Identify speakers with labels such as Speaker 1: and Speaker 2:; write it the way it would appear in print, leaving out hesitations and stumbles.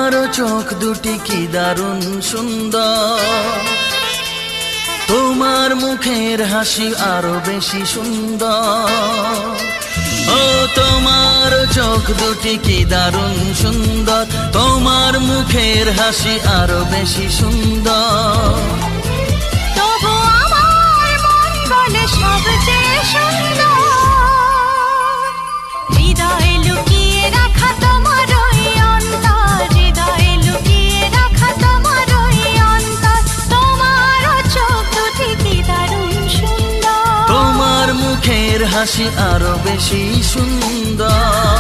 Speaker 1: তোমার চোখ দুটি কি দারুণ সুন্দর, তোমার মুখের হাসি আরো বেশি সুন্দর। ও তোমার চোখ দুটি কি দারুণ সুন্দর, তোমার মুখের হাসি আরো বেশি সুন্দর।
Speaker 2: তবু আমার মন বলে সবচেয়ে সুন্দর, হৃদয়ে লুকিয়ে রাখা তোমার ওই অন্তর, হৃদয়ে লুকিয়ে রাখা তোমার ওই অন্তর। তোমার চোখ দুটি কি দারুণ সুন্দর,
Speaker 1: তোমার মুখের হাসি আরো বেশি সুন্দর।